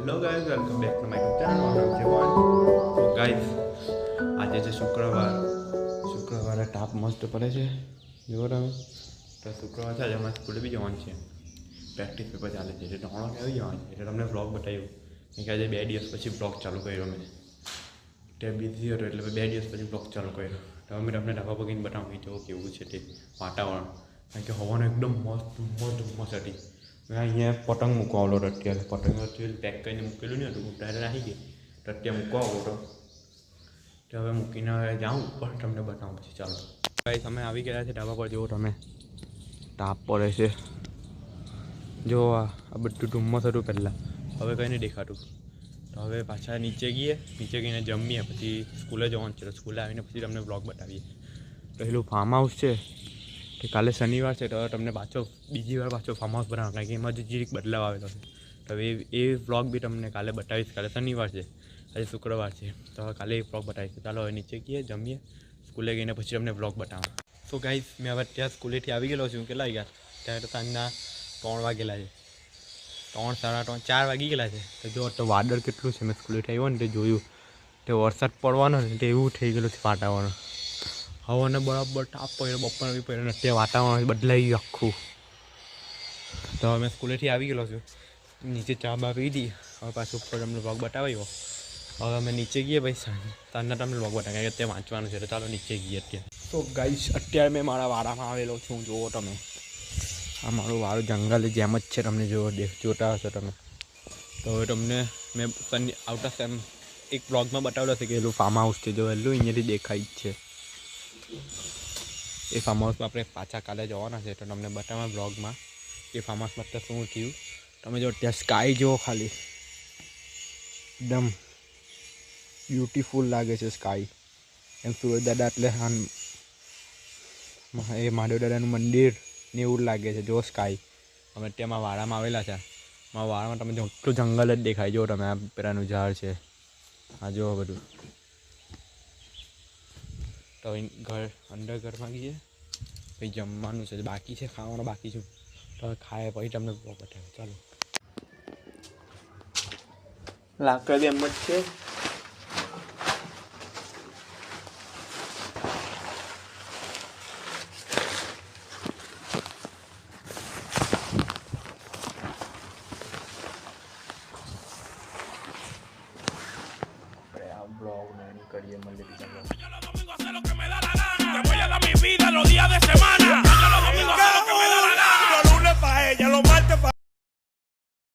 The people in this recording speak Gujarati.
Hello guys, welcome back to my channel. તો ગાઈઝ, આજે છે શુક્રવારે તાપ મસ્ત પડે છે. જુઓ તમે. તો શુક્રવાર છે, આજે અમારે સ્કૂલે બી જવાનું છે. પ્રેક્ટિસ પેપર ચાલે છે એટલે 3 વાગે આવી જવાનું છે. એટલે તમને વ્લોગ બતાવ્યું કે આજે 2 દિવસ પછી વ્લોગ ચાલુ કર્યો મેં. તે બિઝી હતો એટલે 2 દિવસ પછી વ્લોગ ચાલુ કર્યો. તો અમે તમને ધાબા પર બતાવી જો કેવું છે તે વાતાવરણ. કારણ કે હવાનું એકદમ મસ્ત હતી. મેં અહીંયા પતંગ મૂકવા આવેલો હતો. અત્યારે પતંગ પેક કરીને મૂકેલું નહીં હતું, ત્યારે નાખી ગઈ તો અત્યારે મૂકવા આવો હતો. તો હવે મૂકીને હવે જાઉં ઉપર, તમને બતાવું પછી. ચાલો ગાઈસ, અમે આવી ગયા છે ધાબા પર. જુઓ તમે, તાપ પડે છે. જો આ બધું ધુમ્મસ હતું પહેલાં, હવે કંઈ નહીં દેખાતું. તો હવે પાછા નીચે ગઈને જમીએ, પછી સ્કૂલે જવાનું છે. તો સ્કૂલે આવીને પછી તમને બ્લોગ બતાવીએ. પહેલું ફાર્મ હાઉસ છે કે કાલે શનિવાર છે, તો તમને બીજી વાર ફાર્મ હાઉસ બનાવવાનું, કારણ કે એમાં જે બદલાવ આવેલો છે. તો એ વ્લોગ બી તમને કાલે બતાવીશ. કાલે શનિવાર છે, આજે શુક્રવાર છે, તો હવે કાલે એ વ્લોગ બતાવીશ. ચાલો હવે નીચે જમીએ, સ્કૂલે ગઈને પછી તમને વ્લોગ બતાવું. તો ગાઈસ, મેં હવે ત્યાં સ્કૂલેથી આવી ગયેલો છું. કેટલા વાગ્યા? ત્યારે તો સાંજના 3 વાગેલા છે. 3, 3:30, 4 વાગી ગયેલા છે. તો જો તો વાદળ કેટલું છે. મેં સ્કૂલેથી આવ્યો ને તે જોયું, તે વરસાદ પડવાનો ને તે એવું થઈ ગયેલું છે વાતાવરણ. હવાને બરાબર તાપ પડ્યો, બપોર બી પડ્યો, ને તે વાતાવરણ બદલાઈ ગયું આખું. તો હવે મેં સ્કૂલેથી આવી ગયેલો છું. નીચે ચા બા પીધી. હવે પાછું ઉપર તમને વ્લોગ બતાવ્યો. હવે અમે નીચે ગઈએ ભાઈ, સાંજના તમને વ્લોગ બતાવ્યા, કારણ કે તે વાંચવાનું છે. તો ચાલો નીચે ગઈએ અત્યારે. તો ગાઈસ, અત્યારે મેં મારા વાડામાં આવેલો છું. જુઓ તમે, આ મારું વાડું જંગલ જેમ જ છે. તમને જોતા હશો તમે. તો હવે તમને મેં આઉટ ઓફ એક બ્લોગમાં બતાવેલો છે કે એલું ફાર્મ હાઉસ છે. જો એલું અહીંયાથી દેખાય જ છે. એ ફાર્મ હાઉસમાં આપણે પાછા કાલે જવાના છે. તો તમને બતાવવા બ્લોગમાં એ ફાર્મ હાઉસમાં તો શું થયું. તમે જો ત્યાં સ્કાય જુઓ, ખાલી એકદમ બ્યુટીફુલ લાગે છે સ્કાય. એમ સુરજ દાદા એટલે એ મહાદેવ દાદાનું મંદિર ને એવું લાગે છે. જો સ્કાય અમે ત્યાં વાડામાં આવેલા છે. મારા વાડામાં તમે જો એટલું જંગલ જ દેખાય. જો તમે, આ પેલાનું ઝાડ છે, આ જુઓ બધું. તો અંદર ઘરમાં ગઈએ, પછી જમવાનું છે બાકી છે, ખાવાનું બાકી છે. તો હવે ખાય પછી તમને બતાવે. ચાલો, લાકડી એમ જ છે. બ્લોગ નહીં કરીએ, મળીએ બીજા બ્લોગ.